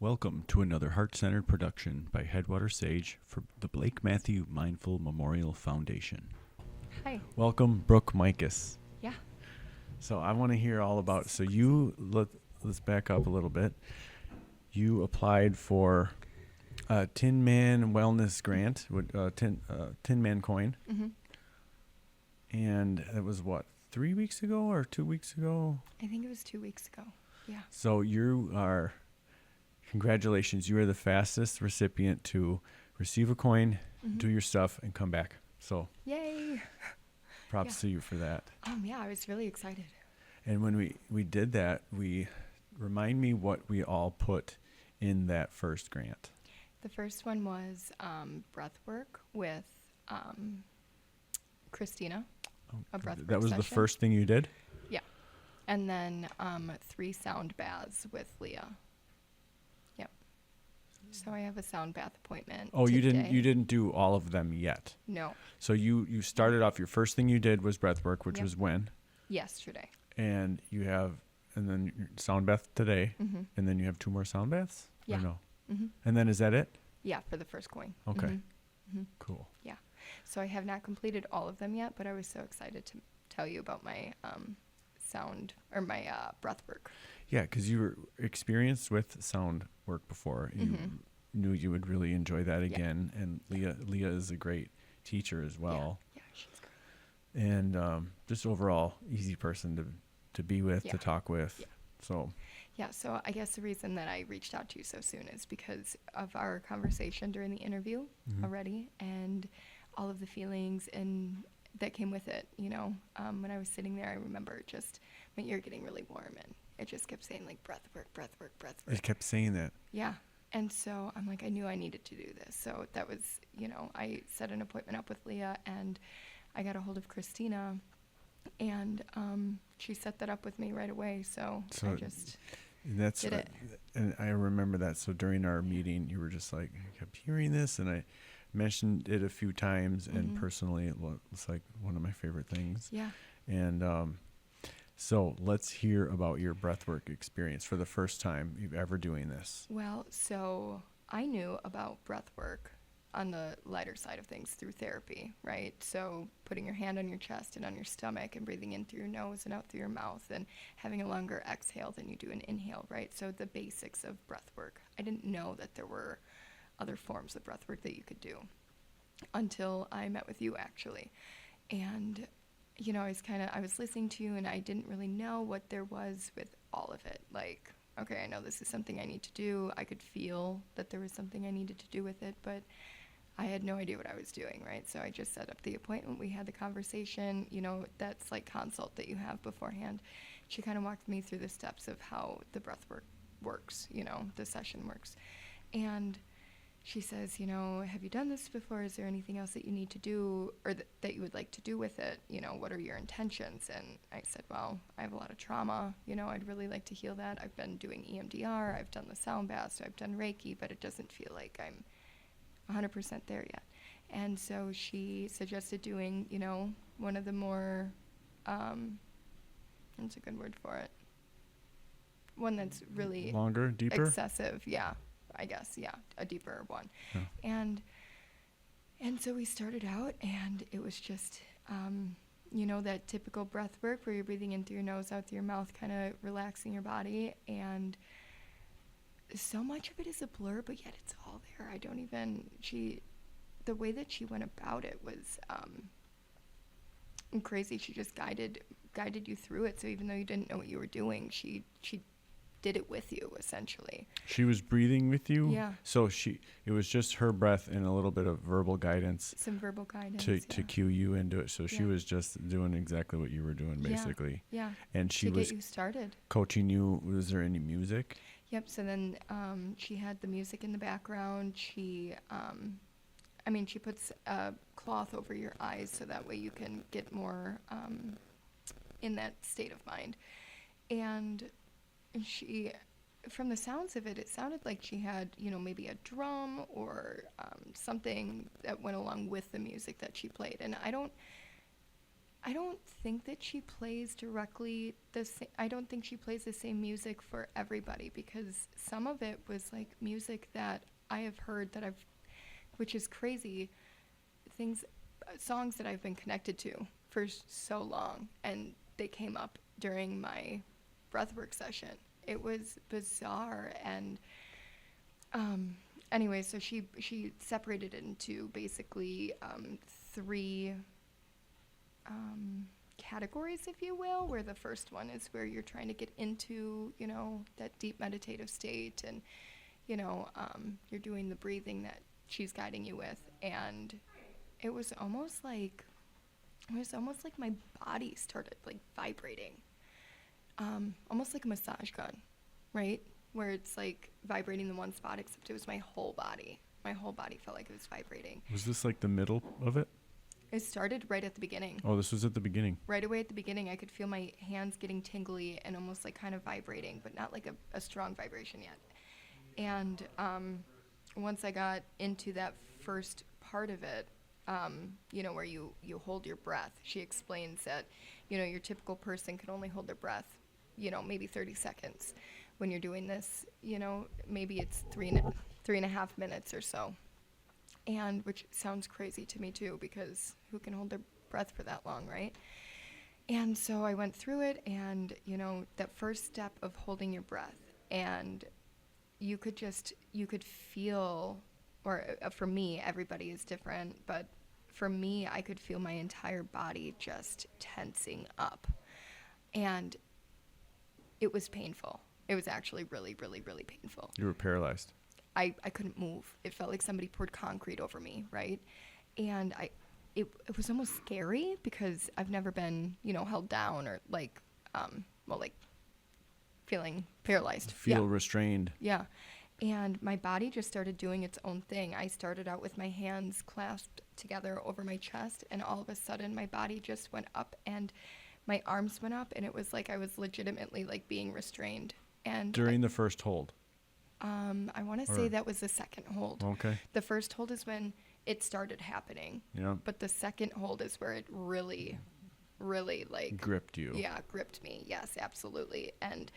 Welcome to another heart-centered production by Headwater Sage for the Blake Matthew Mindful Memorial Foundation. Hi. Welcome, Brooke Meichus. Yeah. So I want to hear all about. So let's back up a little bit. You applied for a Tinman Wellness Grant with Tinman Coin, and it was what, 3 weeks ago or 2 weeks ago? I think it was 2 weeks ago. Yeah. So congratulations, you are the fastest recipient to receive a coin, do your stuff, and come back. So Yay. props to you for that. Yeah, I was really excited. And when we did that, remind me what we all put in that first grant. The first one was breathwork with Christina, a breathwork That was the session. first thing you did? Yeah. And then 3 sound baths with Leah. Yep. So I have a sound bath appointment Oh, today. you didn't do all of them yet. No. So you started off, your first thing you did was breathwork, which Yep. was when? Yesterday. And then your sound bath today, and then you have 2 more sound baths? Yeah. Or no? Mm-hmm. And then is that it? Yeah, for the first coin. Okay. Mm-hmm. Cool. Yeah. So I have not completed all of them yet, but I was so excited to tell you about my my breath work. Yeah, because you were experienced with sound work before. You knew you would really enjoy that again. And Leah is a great teacher as well. Yeah, she's great. And just overall easy person to be with, to talk with. Yeah. So I guess the reason that I reached out to you so soon is because of our conversation during the interview already, and all of the feelings and that came with it. You know, when I was sitting there, I remember just my ear getting really warm, and it just kept saying like breath work. it kept saying that. Yeah. And so I'm like, I knew I needed to do this. So that was, I set an appointment up with Leah, and I got a hold of Christina, and she set that up with me right away. So I just did it. And I remember that. So during our meeting, you were just like, I kept hearing this, and I mentioned it a few times, and personally, it was like one of my favorite things. Yeah. And so let's hear about your breathwork experience for the first time you've ever doing this. Well, so I knew about breath work on the lighter side of things through therapy, right? So putting your hand on your chest and on your stomach and breathing in through your nose and out through your mouth and having a longer exhale than you do an inhale, right? So the basics of breath work. I didn't know that there were other forms of breath work that you could do until I met with you, actually. And I was listening to you, and I didn't really know what there was with all of it. Like, okay, I know this is something I need to do. I could feel that there was something I needed to do with it, but I had no idea what I was doing, right? So I just set up the appointment. We had the conversation, that's like consult that you have beforehand. She kind of walked me through the steps of how the breath work works, the session works. And she says, have you done this before? Is there anything else that you need to do or that you would like to do with it? What are your intentions? And I said, well, I have a lot of trauma. I'd really like to heal that. I've been doing EMDR. I've done the sound baths. I've done Reiki, but it doesn't feel like I'm 100% there yet. And so she suggested doing, one of the more, what's a good word for it? One that's really longer, deeper? Excessive, yeah. I guess, yeah, a deeper one. Yeah. And so we started out, and it was just, that typical breath work where you're breathing in through your nose, out through your mouth, kind of relaxing your body. And so much of it is a blur, but yet it's all there. The way that she went about it was crazy. She just guided you through it. So even though you didn't know what you were doing, she did it with you, essentially. She was breathing with you? Yeah. So it was just her breath and a little bit of verbal guidance. Some verbal guidance. To cue you into it. So she was just doing exactly what you were doing, basically. Yeah. And she was get you started. Coaching you. Was there any music? Yep. So then she had the music in the background. She puts a cloth over your eyes so that way you can get more in that state of mind. And she, from the sounds of it, it sounded like she had, maybe a drum or something that went along with the music that she played. And I don't think that she plays directly I don't think she plays the same music for everybody, because some of it was like music that I have heard which is crazy, songs that I've been connected to for so long, and they came up during my breathwork session. It was bizarre, and anyway, so she separated it into basically three categories, if you will, where the first one is where you're trying to get into, that deep meditative state, and, you're doing the breathing that she's guiding you with. And it was almost like my body started like vibrating, almost like a massage gun, right? Where it's like vibrating the one spot, except it was my whole body. My whole body felt like it was vibrating. Was this like the middle of it? It started right at the beginning. Oh, this was at the beginning. Right away at the beginning, I could feel my hands getting tingly and almost like kind of vibrating, but not like a strong vibration yet. And once I got into that first part of it, where you hold your breath, she explains that, your typical person can only hold their breath, maybe 30 seconds. When you're doing this, maybe it's three and a half minutes or so. And which sounds crazy to me too, because who can hold their breath for that long, right? And so I went through it, and, that first step of holding your breath, and you could feel, or for me, everybody is different, but for me, I could feel my entire body just tensing up. And it was painful. It was actually really, really, really painful. You were paralyzed. I couldn't move. It felt like somebody poured concrete over me, right? And it was almost scary, because I've never been, held down or like feeling paralyzed. Feel restrained. Yeah. And my body just started doing its own thing. I started out with my hands clasped together over my chest, and all of a sudden my body just went up, and my arms went up, and it was like I was legitimately like being restrained. And during the first hold. I want to say that was the second hold. Okay. The first hold is when it started happening. Yeah. But the second hold is where it really, really like gripped you. Yeah, gripped me. Yes, absolutely. And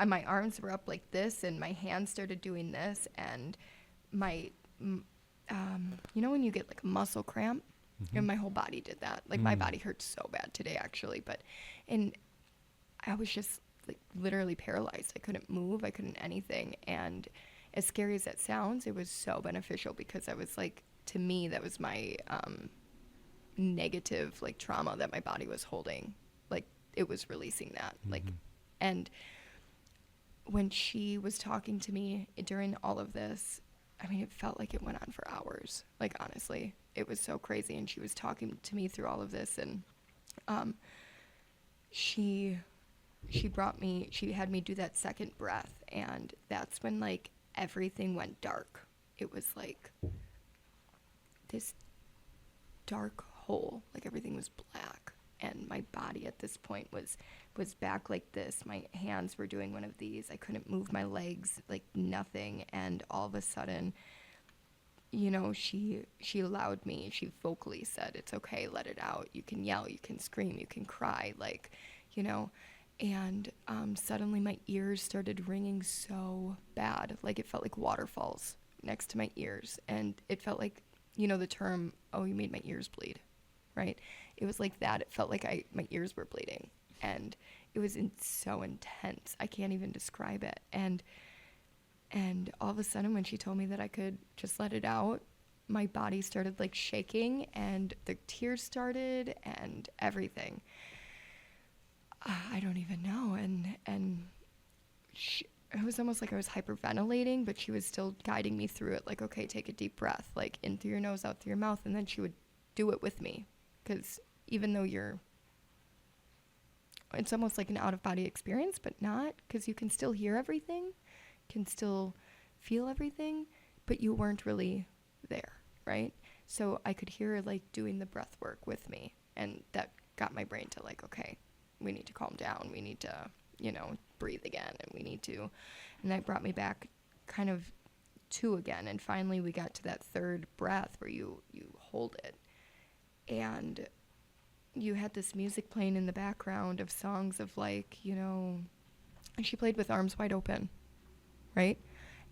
my arms were up like this, and my hands started doing this, and my, when you get like a muscle cramp, and my whole body did that. Like my body hurt so bad today, actually, and I was just like literally paralyzed. I couldn't move. I couldn't anything. And as scary as that sounds, it was so beneficial, because I was like, to me, that was my negative like trauma that my body was holding. Like it was releasing that. Like, and when she was talking to me during all of this, I mean, it felt like it went on for hours. Like, honestly, it was so crazy. And she was talking to me through all of this, and she had me do that second breath, and that's when like everything went dark. It was like this dark hole, like everything was black, and my body at this point was back like this. My hands were doing one of these. I couldn't move my legs, like nothing. And all of a sudden, she allowed me, she vocally said, "It's okay, let it out. You can yell, you can scream, you can cry," like, and suddenly my ears started ringing so bad. Like it felt like waterfalls next to my ears. And it felt like, the term, "Oh, you made my ears bleed," right? It was like that. It felt like my ears were bleeding. And it was so intense. I can't even describe it. And all of a sudden, when she told me that I could just let it out, my body started like shaking, and the tears started, and everything. I don't even know. And it was almost like I was hyperventilating, but she was still guiding me through it. Like, okay, take a deep breath, like in through your nose, out through your mouth. And then she would do it with me. Because even though it's almost like an out-of-body experience, but not, because you can still hear everything, can still feel everything, but you weren't really there, right? So I could hear her like doing the breath work with me, and that got my brain to like, okay, we need to calm down, we need to, breathe again, and that brought me back kind of to again. And finally we got to that third breath where you hold it, And you had this music playing in the background of songs of like, and she played with arms wide open, right?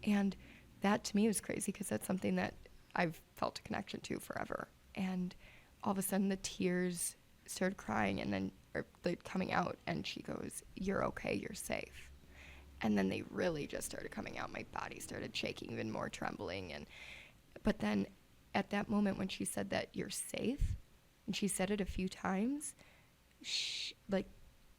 And that to me was crazy because that's something that I've felt a connection to forever. And all of a sudden the tears started crying and then coming out, and she goes, "You're okay, you're safe." And then they really just started coming out. My body started shaking, even more trembling. But then at that moment when she said that you're safe, and she said it a few times,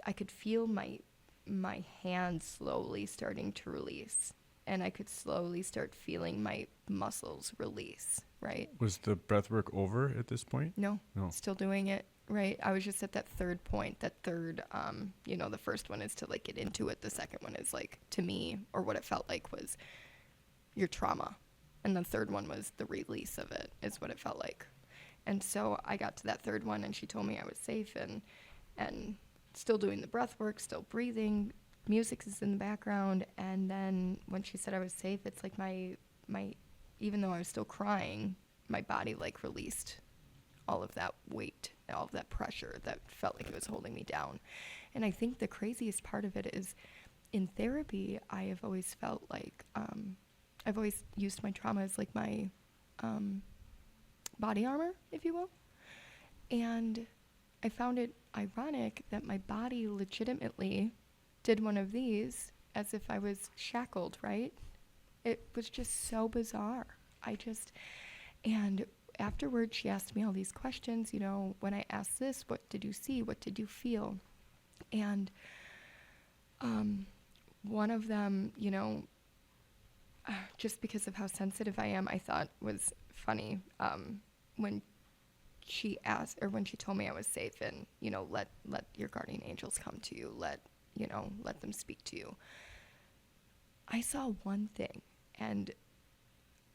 I could feel my hands slowly starting to release, and I could slowly start feeling my muscles release, right? Was the breath work over at this point? No, No. still doing it, right? I was just at that third point, the first one is to like get into it. The second one is like, to me, or what it felt like was your trauma. And the third one was the release of it, is what it felt like. And so I got to that third one, and she told me I was safe, and still doing the breath work, still breathing. Music is in the background. And then when she said I was safe, it's like my even though I was still crying, my body like released all of that weight, all of that pressure that felt like it was holding me down. And I think the craziest part of it is, in therapy, I have always felt like I've always used my trauma as like my body armor, if you will. And I found it ironic that my body legitimately did one of these as if I was shackled, right? It was just so bizarre. And afterwards she asked me all these questions, when I asked this, what did you see? What did you feel? And one of them, just because of how sensitive I am, I thought was funny, when she told me I was safe and, let your guardian angels come to you, let them speak to you. I saw one thing, and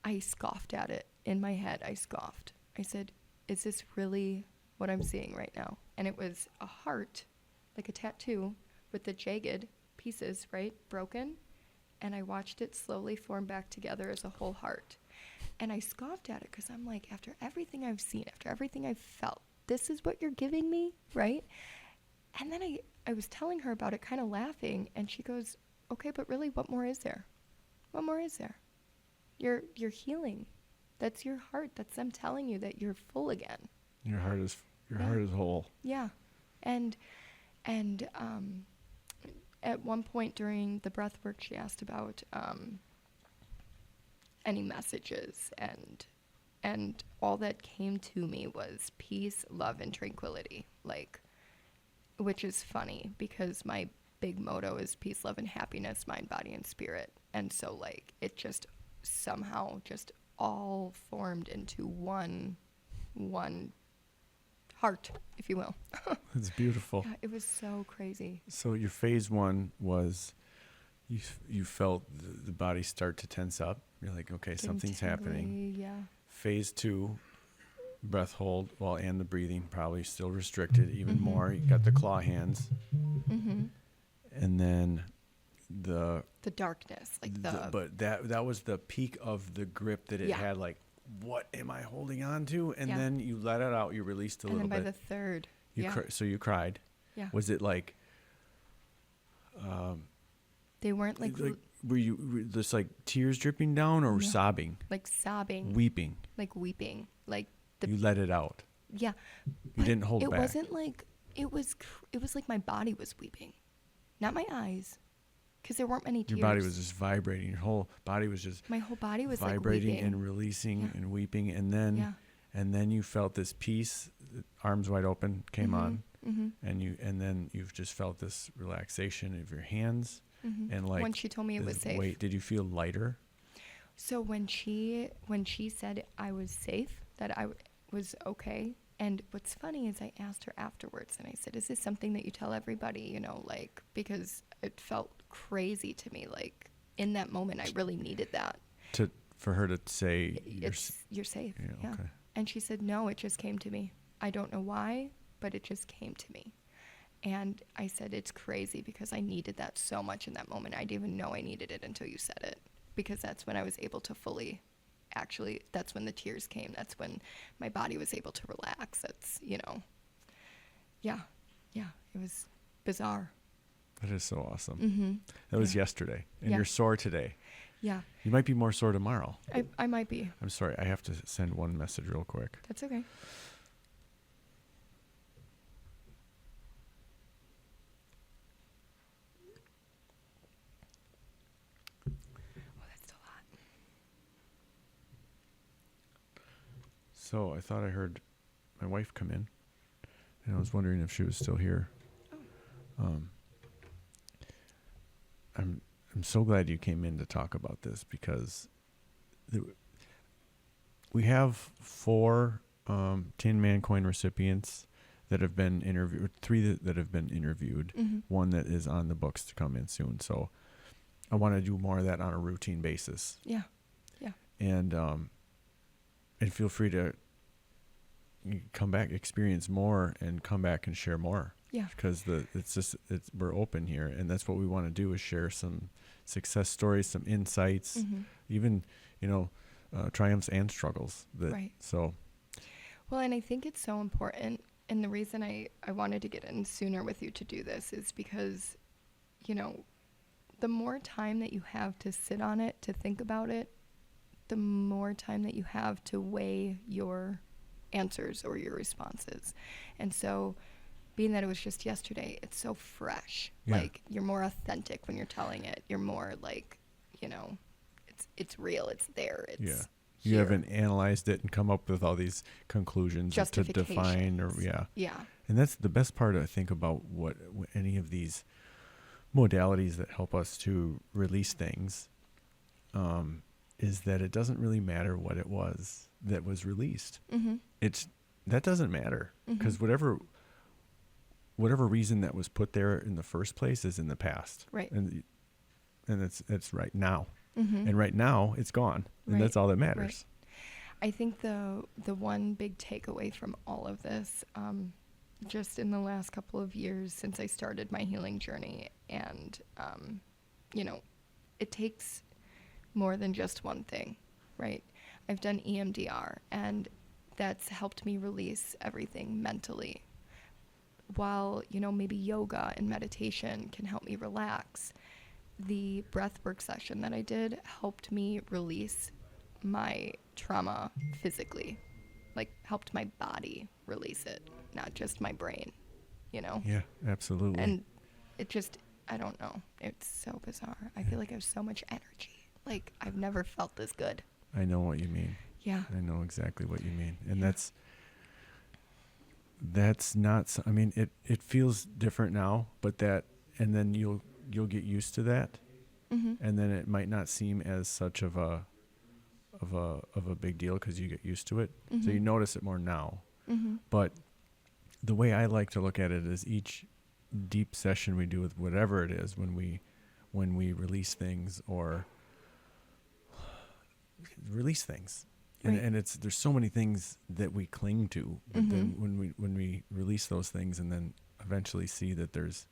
I scoffed at it. In my head, I scoffed. I said, "Is this really what I'm seeing right now?" And it was a heart, like a tattoo, with the jagged pieces, right, broken. And I watched it slowly form back together as a whole heart. And I scoffed at it because I'm like, after everything I've seen, after everything I've felt, this is what you're giving me, right? And then I was telling her about it, kind of laughing, and she goes, "Okay, but really, what more is there? What more is there? You're healing. That's your heart. That's them telling you that you're full again. Your heart is whole." Yeah. And at one point during the breath work, she asked about any messages, and all that came to me was peace, love, and tranquility, which is funny because my big motto is peace, love, and happiness, mind, body, and spirit. And so it just somehow just all formed into one heart, if you will. It's beautiful. Yeah, it was so crazy. So your phase one was you felt the body start to tense up. You're like, okay, something's happening. Yeah. Phase two, breath hold, and the breathing probably still restricted even more. You got the claw hands. Mm-hmm. And then the darkness, but that was the peak of the grip that it had, what am I holding on to? And then you let it out, you released a little bit. And then by the third, so you cried. Yeah. Was it they weren't were you just tears dripping down or sobbing? Sobbing. Weeping. Weeping. You let it out. Yeah. You didn't hold back. It wasn't it was like my body was weeping, not my eyes, because there weren't many tears. Your body was just vibrating. Your whole body was just my whole body was vibrating weeping. and releasing and weeping, and then you felt this peace, arms wide open came on, and then you've just felt this relaxation of your hands, and when she told me it was safe. Wait, did you feel lighter? So when she said I was safe, that I was okay. And what's funny is I asked her afterwards, and I said, "Is this something that you tell everybody?" Because it felt crazy to me. In that moment, I really needed that. For her to say, "You're safe." Yeah. Okay. And she said, "No, it just came to me. I don't know why, but it just came to me." And I said, "It's crazy because I needed that so much in that moment. I didn't even know I needed it until you said it, because that's when I was able to fully actually, that's when the tears came. That's when my body was able to relax. That's, yeah, it was bizarre. That is so awesome. Mm-hmm. That was yesterday, and Yeah. you're sore today. Yeah, You might be more sore tomorrow. I might be. I'm sorry. I have to send one message real quick. That's okay. Oh, that's still hot. So I thought I heard my wife come in, and I was wondering if she was still here. I'm so glad you came in to talk about this, because we have 4 Tinman Coin recipients that have been interviewed, 3 that have been interviewed, Mm-hmm. 1 that is on the books to come in soon. So I want to do more of that on a routine basis. Yeah. And feel free to come back, experience more, and come back and share more. Yeah. Because we're open here, and that's what we want to do, is share some success stories, some insights, Mm-hmm. even triumphs and struggles. Right. So. Well, and I think it's so important. And the reason I wanted to get in sooner with you to do this is because, the more time that you have to sit on it, to think about it, the more time that you have to weigh your answers or your responses. And so, being that it was just yesterday, it's so fresh. Yeah. Like, you're more authentic when you're telling it. You're more like, it's real. It's there. It's Yeah. You haven't analyzed it and come up with all these conclusions to define, or Yeah. And that's the best part, I think, about what any of these modalities that help us to release things, is that it doesn't really matter what it was that was released. Mm-hmm. That doesn't matter, because whatever reason that was put there in the first place is in the past. Right. And it's right now. Mm-hmm. And right now it's gone. And Right. that's all that matters. Right. I think the one big takeaway from all of this, just in the last couple of years since I started my healing journey, and it takes more than just one thing, right? I've done EMDR, and that's helped me release everything mentally. While, maybe yoga and meditation can help me relax, the breathwork session that I did helped me release my trauma physically, like helped my body release it, not just my brain, Yeah, absolutely. And it just, I don't know. It's so bizarre. I feel like I have so much energy. Like, I've never felt this good. I know what you mean. Yeah. I know exactly what you mean. And that's not, I mean, it feels different now, but and then you'll get used to that. Mm-hmm. And then it might not seem as such of a big deal, because you get used to it. Mm-hmm. So you notice it more now. Mm-hmm. But the way I like to look at it is, each deep session we do with whatever it is, when we release things or release things. Right. And there's so many things that we cling to, but then Mm-hmm. when we release those things, and then eventually see that there's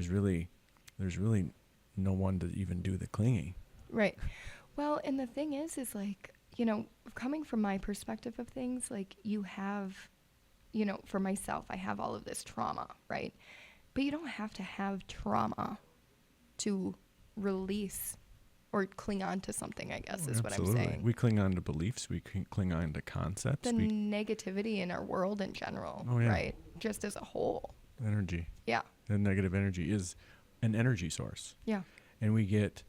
really no one to even do the clinging. Right. Well, and the thing is like, coming from my perspective of things, like, you have, for myself, I have all of this trauma, right? But you don't have to have trauma to release or cling on to something, I guess, is what I'm saying. We cling on to beliefs. We cling on to concepts. The negativity in our world in general, Oh, yeah. right? Just as a whole. Energy. Yeah. The negative energy is an energy source. Yeah. And we get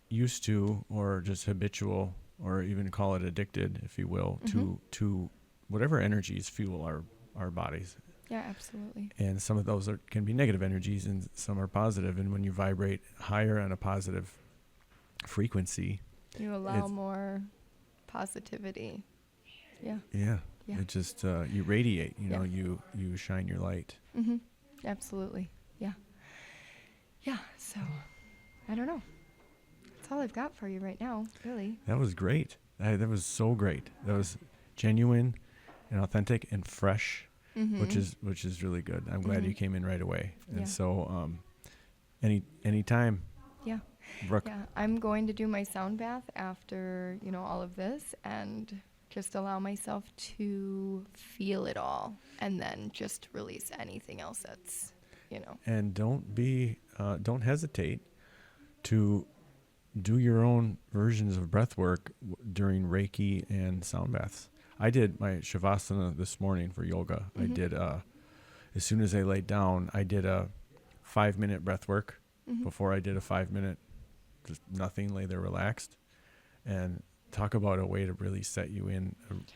used to, or just habitual, or even call it addicted, if you will, to whatever energies fuel our bodies. Yeah, absolutely. And some of those can be negative energies, and some are positive. And when you vibrate higher on a positive frequency, You allow more positivity. Yeah. yeah, Yeah. it just you radiate. Yeah. You shine your light. Mm-hmm. Absolutely. Yeah. Yeah. So, I don't know. That's all I've got for you right now, really. That was great. That was so great. That was genuine and authentic and fresh, Mm-hmm. which is really good. I'm glad you came in right away. And Yeah. so, anytime. Yeah. Brooke. Yeah, I'm going to do my sound bath after, all of this and just allow myself to feel it all and then just release anything else that's. And don't hesitate to do your own versions of breath work during Reiki and sound baths. I did my Shavasana this morning for yoga. Mm-hmm. I did, as soon as I laid down, I did a 5-minute breath work Mm-hmm. before I did a 5-minute, just nothing, lay there relaxed. And talk about a way to really set you in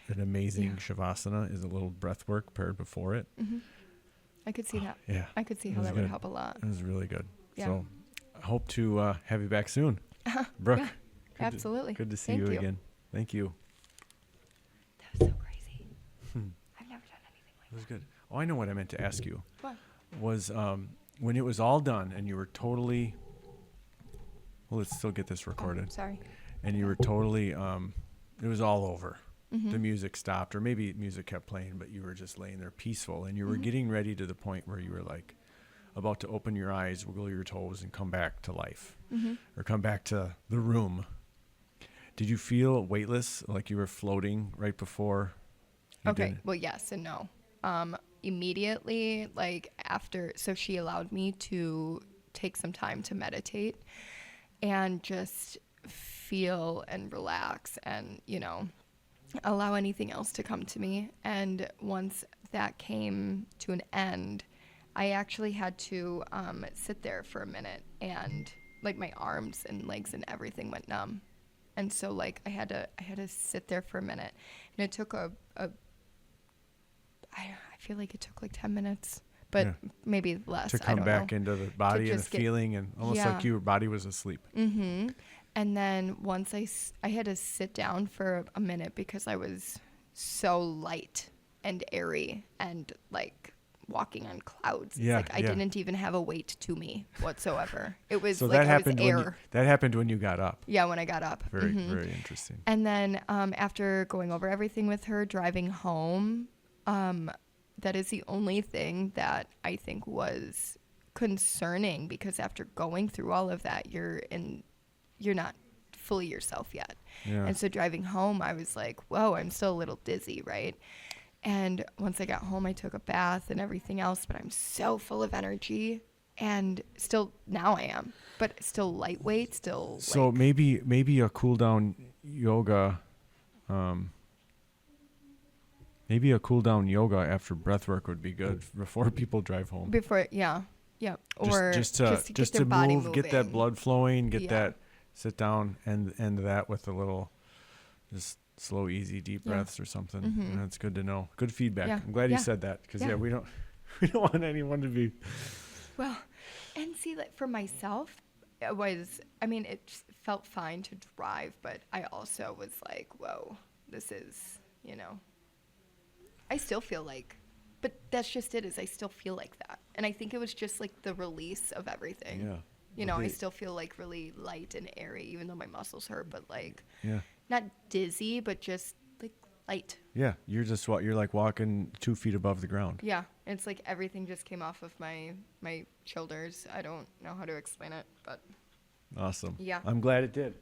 an amazing Shavasana is a little breath work paired before it. Mm-hmm. I could see that. Yeah. I could see how was that good. would help a lot. It was really good. Yeah. So I hope to have you back soon. Brooke. Yeah, absolutely. Good to see Thank you you again. Thank you. That was so crazy. I've never done anything like It was good. Oh, I know what I meant to ask you. What? Was when it was all done and you were totally, well, let's still get this recorded. Oh, sorry. And you were totally, it was all over. Mm-hmm. The music stopped, or maybe music kept playing, but you were just laying there peaceful, and you were Mm-hmm. getting ready to the point where you were like about to open your eyes, wiggle your toes, and come back to life, Mm-hmm. or come back to the room. Did you feel weightless, like you were floating right before you Okay. did it? Well, yes and no. Immediately, like after, so she allowed me to take some time to meditate and just feel and relax and, allow anything else to come to me. And once that came to an end, I actually had to sit there for a minute, and like my arms and legs and everything went numb. And so like I had to sit there for a minute, and it took I feel like it took like 10 minutes, but Yeah. maybe less. To I come don't back know. into the body and the just get- feeling, and almost Yeah. like your body was asleep. Mm-hmm. And then once I had to sit down for a minute because I was so light and airy and like walking on clouds. Yeah, It's like I yeah. didn't even have a weight to me whatsoever. It was So like that I was happened air. that happened when you got up. Yeah, when I got up. Very, Mhm. very interesting. And then after going over everything with her, driving home, that is the only thing that I think was concerning, because after going through all of that, you're not fully yourself yet. Yeah. And so driving home, I was like, whoa, I'm still a little dizzy, right? And once I got home, I took a bath and everything else, but I'm so full of energy, and still now I am, but still lightweight, still. So like, maybe a cool down yoga, after breath work would be good before people drive home. before, yeah, or just get to their body move, get that moving. blood flowing, get Yeah. that, sit down and end that with a little, just slow, easy, deep Yeah. breaths or something. Mhm. And that's good to know. Good feedback. Yeah. I'm glad you Yeah. said that, because Yeah. we don't want anyone to be. Well, and see, like for myself, it just felt fine to drive, but I also was like, whoa, this is, I still feel like, but that's just it, is I still feel like that. And I think it was just like the release of everything. Yeah. I still feel like really light and airy, even though my muscles hurt, but like Yeah. not dizzy, but just like light. Yeah. You're like walking 2 feet above the ground. Yeah, it's like everything just came off of my shoulders. I don't know how to explain it, but Awesome. Yeah. I'm glad it did.